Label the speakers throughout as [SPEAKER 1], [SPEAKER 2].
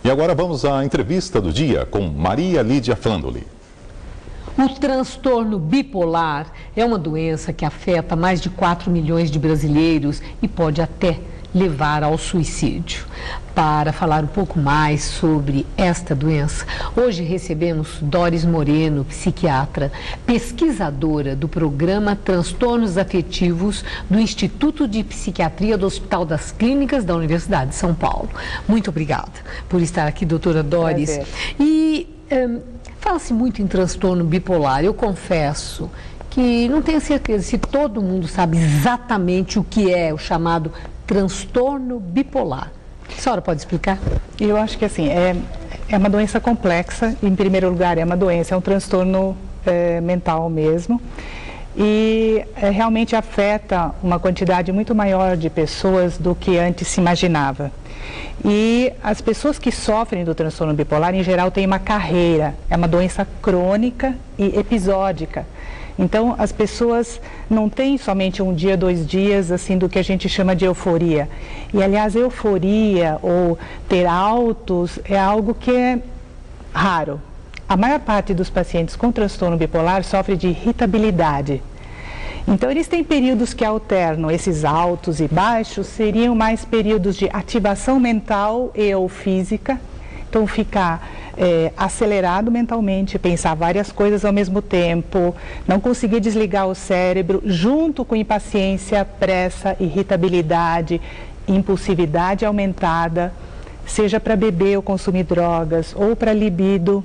[SPEAKER 1] E agora vamos à entrevista do dia com Maria Lídia Flandoli.
[SPEAKER 2] O transtorno bipolar é uma doença que afeta mais de 4 milhões de brasileiros e pode até levar ao suicídio. Para falar um pouco mais sobre esta doença, hoje recebemos Doris Moreno, psiquiatra, pesquisadora do programa Transtornos Afetivos do Instituto de Psiquiatria do Hospital das Clínicas da Universidade de São Paulo. Muito obrigada por estar aqui, doutora Doris.
[SPEAKER 3] Prazer.
[SPEAKER 2] E fala-se muito em transtorno bipolar. Eu confesso que não tenho certeza se todo mundo sabe exatamente o que é o chamado transtorno bipolar. A senhora pode explicar?
[SPEAKER 3] Eu acho que assim, é uma doença complexa. Em primeiro lugar, é uma doença, é um transtorno mental mesmo. E realmente afeta uma quantidade muito maior de pessoas do que antes se imaginava. E as pessoas que sofrem do transtorno bipolar, em geral, têm uma carreira. É uma doença crônica e episódica. Então, as pessoas não têm somente um dia, 2 dias, assim, do que a gente chama de euforia. E, aliás, euforia ou ter altos é algo que é raro. A maior parte dos pacientes com transtorno bipolar sofre de irritabilidade. Então, eles têm períodos que alternam, esses altos e baixos seriam mais períodos de ativação mental e ou física. Então, ficar acelerado mentalmente, pensar várias coisas ao mesmo tempo, não conseguir desligar o cérebro, junto com impaciência, pressa, irritabilidade, impulsividade aumentada, seja para beber ou consumir drogas, ou para libido,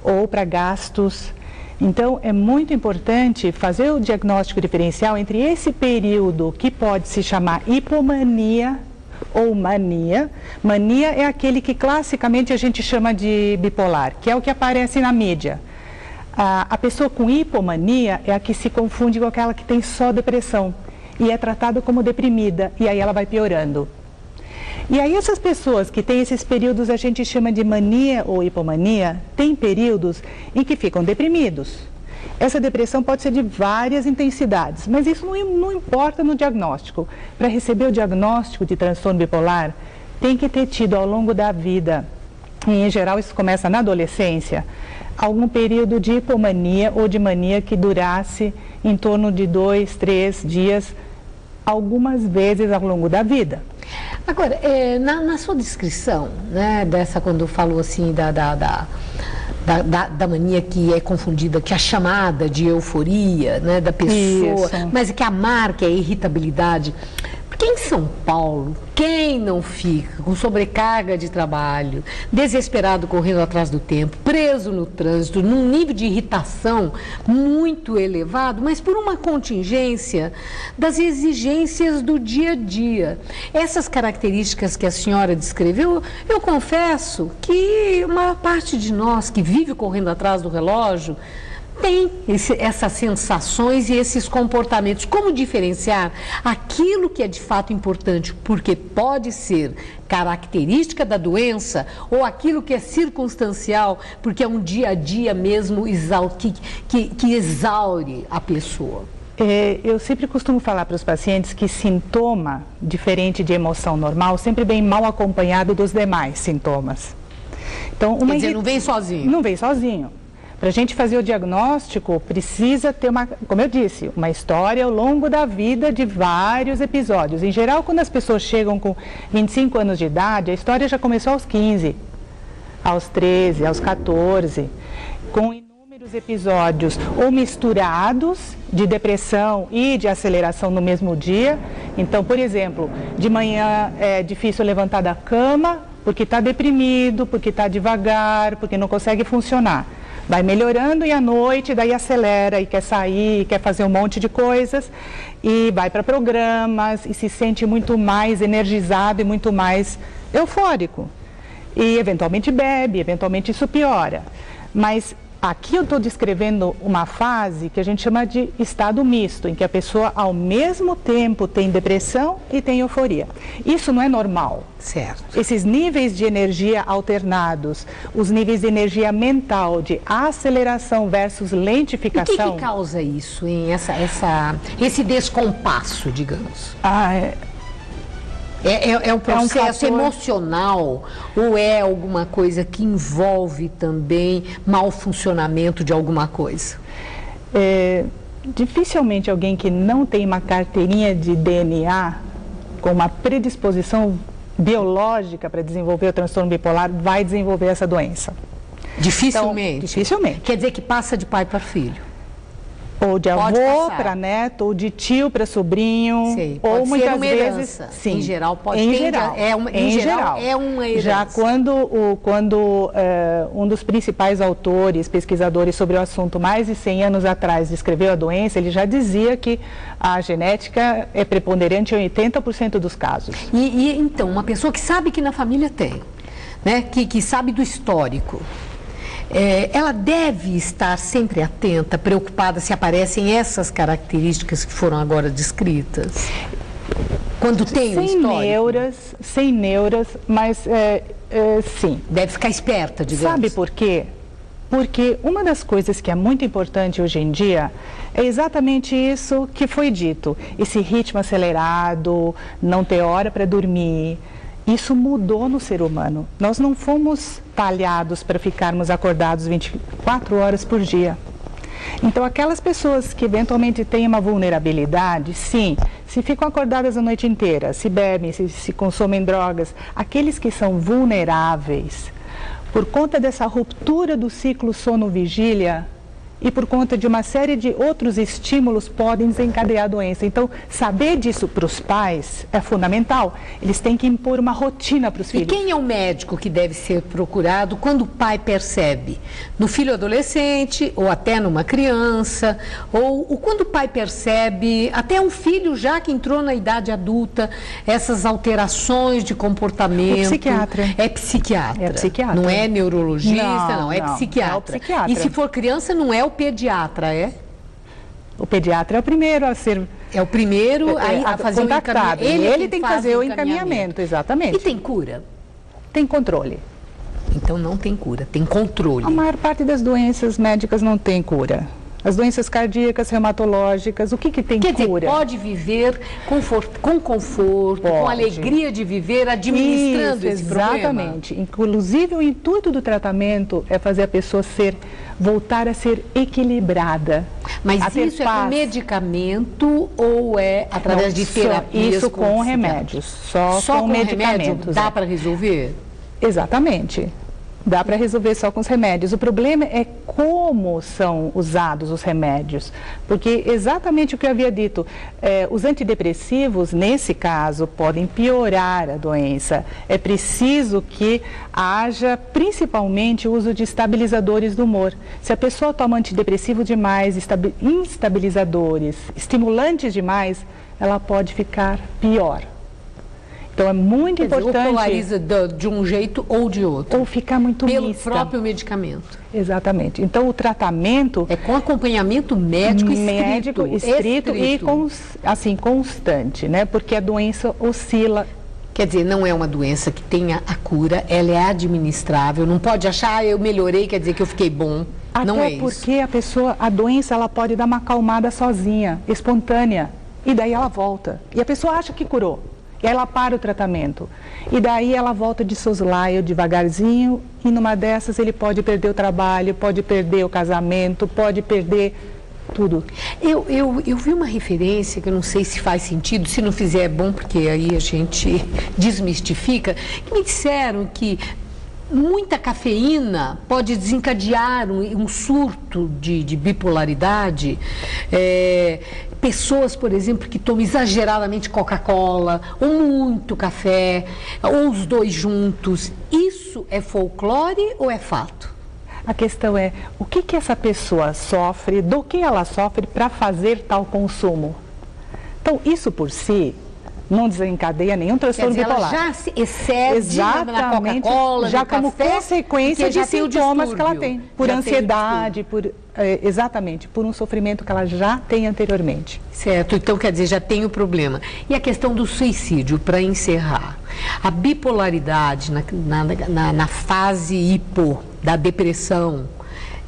[SPEAKER 3] ou para gastos. Então, é muito importante fazer o diagnóstico diferencial entre esse período que pode se chamar hipomania ou mania. Mania é aquele que classicamente a gente chama de bipolar, que é o que aparece na mídia. A pessoa com hipomania é a que se confunde com aquela que tem só depressão e é tratada como deprimida, e aí ela vai piorando. E aí essas pessoas que têm esses períodos a gente chama de mania ou hipomania, tem períodos em que ficam deprimidos. Essa depressão pode ser de várias intensidades, mas isso não importa no diagnóstico. Para receber o diagnóstico de transtorno bipolar, tem que ter tido ao longo da vida, e em geral isso começa na adolescência, algum período de hipomania ou de mania que durasse em torno de 2, 3 dias, algumas vezes ao longo da vida.
[SPEAKER 2] Agora, na sua descrição, né, dessa, quando falou assim da mania que é confundida, que é chamada de euforia, né, da pessoa,
[SPEAKER 3] Isso.
[SPEAKER 2] mas que a marca é a irritabilidade. Porque em São Paulo, quem não fica com sobrecarga de trabalho, desesperado correndo atrás do tempo, preso no trânsito, num nível de irritação muito elevado, mas por uma contingência das exigências do dia a dia. Essas características que a senhora descreveu, eu confesso que uma parte de nós que vive correndo atrás do relógio tem essas sensações e esses comportamentos. Como diferenciar aquilo que é de fato importante, porque pode ser característica da doença, ou aquilo que é circunstancial, porque é um dia a dia mesmo que exaure a pessoa?
[SPEAKER 3] Eu sempre costumo falar para os pacientes que sintoma diferente de emoção normal sempre vem mal acompanhado dos demais sintomas. Então,
[SPEAKER 2] Quer dizer, não vem sozinho?
[SPEAKER 3] Não vem sozinho. Para a gente fazer o diagnóstico, precisa ter como eu disse, uma história ao longo da vida de vários episódios. Em geral, quando as pessoas chegam com 25 anos de idade, a história já começou aos 15, aos 13, aos 14, com inúmeros episódios ou misturados de depressão e de aceleração no mesmo dia. Então, por exemplo, de manhã é difícil levantar da cama porque está deprimido, porque está devagar, porque não consegue funcionar. Vai melhorando e à noite daí acelera e quer sair, quer fazer um monte de coisas e vai para programas e se sente muito mais energizado e muito mais eufórico. E eventualmente bebe, eventualmente isso piora. Mas aqui eu estou descrevendo uma fase que a gente chama de estado misto, em que a pessoa ao mesmo tempo tem depressão e tem euforia. Isso não é normal.
[SPEAKER 2] Certo.
[SPEAKER 3] Esses níveis de energia alternados, os níveis de energia mental, de aceleração versus lentificação...
[SPEAKER 2] O que causa isso, hein? Esse descompasso, digamos? É um processo
[SPEAKER 3] fator
[SPEAKER 2] emocional ou é alguma coisa que envolve também mau funcionamento de alguma coisa?
[SPEAKER 3] Dificilmente alguém que não tem uma carteirinha de DNA com uma predisposição biológica para desenvolver o transtorno bipolar vai desenvolver essa doença.
[SPEAKER 2] Dificilmente?
[SPEAKER 3] Então, dificilmente.
[SPEAKER 2] Quer dizer que passa de pai para filho?
[SPEAKER 3] Ou de avô para neto, ou de tio para sobrinho,
[SPEAKER 2] Sei,
[SPEAKER 3] ou muitas vezes,
[SPEAKER 2] herança.
[SPEAKER 3] sim.
[SPEAKER 2] Em geral pode
[SPEAKER 3] em geral,
[SPEAKER 2] em geral é uma herança.
[SPEAKER 3] Já quando um dos principais autores, pesquisadores sobre o assunto, mais de 100 anos atrás, descreveu a doença, ele já dizia que a genética é preponderante em 80% dos casos.
[SPEAKER 2] E então, uma pessoa que sabe que na família tem, né, que sabe do histórico, ela deve estar sempre atenta, preocupada se aparecem essas características que foram agora descritas? Quando tem um histórico?
[SPEAKER 3] Sem neuras, mas sim.
[SPEAKER 2] Deve ficar esperta, digamos.
[SPEAKER 3] Sabe por quê? Porque uma das coisas que é muito importante hoje em dia é exatamente isso que foi dito. Esse ritmo acelerado, não ter hora para dormir. Isso mudou no ser humano. Nós não fomos talhados para ficarmos acordados 24 horas por dia. Então, aquelas pessoas que eventualmente têm uma vulnerabilidade, sim, se ficam acordadas a noite inteira, se bebem, se consomem drogas, aqueles que são vulneráveis, por conta dessa ruptura do ciclo sono-vigília, e por conta de uma série de outros estímulos podem desencadear a doença. Então, saber disso para os pais é fundamental. Eles têm que impor uma rotina para os filhos.
[SPEAKER 2] E quem é o médico que deve ser procurado quando o pai percebe? No filho adolescente, ou até numa criança, ou quando o pai percebe, até um filho já que entrou na idade adulta, essas alterações de comportamento.
[SPEAKER 3] O psiquiatra.
[SPEAKER 2] É psiquiatra.
[SPEAKER 3] É psiquiatra.
[SPEAKER 2] Não é neurologista, não, é psiquiatra.
[SPEAKER 3] É o psiquiatra.
[SPEAKER 2] E se for criança, não é o pediatra, é?
[SPEAKER 3] O pediatra é o primeiro a ser...
[SPEAKER 2] É o primeiro a fazer o encaminhamento.
[SPEAKER 3] Ele tem que fazer o encaminhamento, exatamente.
[SPEAKER 2] E tem cura?
[SPEAKER 3] Tem controle.
[SPEAKER 2] Então não tem cura, tem controle.
[SPEAKER 3] A maior parte das doenças médicas não tem cura. As doenças cardíacas, reumatológicas, o que tem cura?
[SPEAKER 2] Quer dizer, pode viver com conforto, com alegria de viver, administrando esse problema.
[SPEAKER 3] Exatamente. Inclusive, o intuito do tratamento é fazer a pessoa voltar a ser equilibrada.
[SPEAKER 2] Mas isso é com medicamento ou é através de terapias?
[SPEAKER 3] Isso com remédios. Só com medicamentos.
[SPEAKER 2] Remédio dá para resolver?
[SPEAKER 3] Exatamente. Dá para resolver só com os remédios. O problema é como são usados os remédios. Porque exatamente o que eu havia dito, os antidepressivos, nesse caso, podem piorar a doença. É preciso que haja, principalmente, o uso de estabilizadores do humor. Se a pessoa toma antidepressivo demais, instabilizadores, estimulantes demais, ela pode ficar pior. Então é muito importante...
[SPEAKER 2] Ou polariza de um jeito ou de outro.
[SPEAKER 3] Ou ficar muito
[SPEAKER 2] pelo
[SPEAKER 3] mista.
[SPEAKER 2] próprio medicamento.
[SPEAKER 3] Exatamente. Então o tratamento...
[SPEAKER 2] É com acompanhamento médico
[SPEAKER 3] estrito e constante, né? Porque a doença oscila.
[SPEAKER 2] Quer dizer, não é uma doença que tenha a cura, ela é administrável. Não pode achar, eu melhorei, quer dizer que eu fiquei bom. Não é isso.
[SPEAKER 3] Até porque a doença, ela pode dar uma acalmada sozinha, espontânea. E daí ela volta. E a pessoa acha que curou. E ela para o tratamento. E daí ela volta de soslaio devagarzinho e numa dessas ele pode perder o trabalho, pode perder o casamento, pode perder tudo.
[SPEAKER 2] Eu vi uma referência que eu não sei se faz sentido, se não fizer é bom, porque aí a gente desmistifica, que me disseram que muita cafeína pode desencadear um surto de bipolaridade. Pessoas, por exemplo, que tomam exageradamente Coca-Cola, ou muito café, ou os dois juntos. Isso é folclore ou é fato?
[SPEAKER 3] A questão é, o que essa pessoa sofre, do que ela sofre para fazer tal consumo? Então, isso por si não desencadeia nenhum transtorno bipolar.
[SPEAKER 2] Ela já se excede na Coca-Cola,
[SPEAKER 3] já
[SPEAKER 2] no
[SPEAKER 3] como
[SPEAKER 2] café,
[SPEAKER 3] consequência de sintomas que ela tem. Por ansiedade, exatamente, por um sofrimento que ela já tem anteriormente.
[SPEAKER 2] Certo, então quer dizer, já tem o problema. E a questão do suicídio, para encerrar. A bipolaridade na fase hipo da depressão,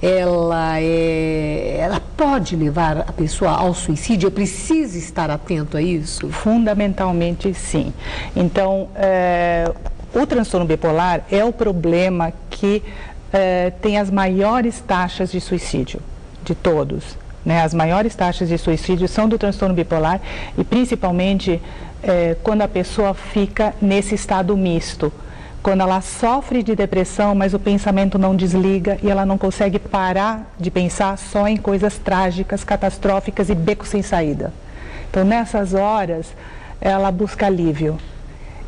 [SPEAKER 2] ela pode levar a pessoa ao suicídio? Eu preciso estar atento a isso?
[SPEAKER 3] Fundamentalmente, sim. Então, o transtorno bipolar é o problema que tem as maiores taxas de suicídio de todos, né? As maiores taxas de suicídio são do transtorno bipolar e principalmente quando a pessoa fica nesse estado misto. Quando ela sofre de depressão, mas o pensamento não desliga e ela não consegue parar de pensar só em coisas trágicas, catastróficas e beco sem saída. Então, nessas horas, ela busca alívio.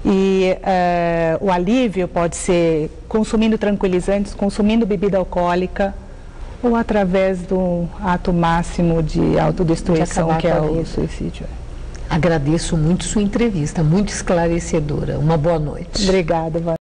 [SPEAKER 3] E o alívio pode ser consumindo tranquilizantes, consumindo bebida alcoólica ou através do ato máximo de autodestruição, que é o suicídio.
[SPEAKER 2] Agradeço muito sua entrevista, muito esclarecedora. Uma boa noite.
[SPEAKER 3] Obrigada, Vânia.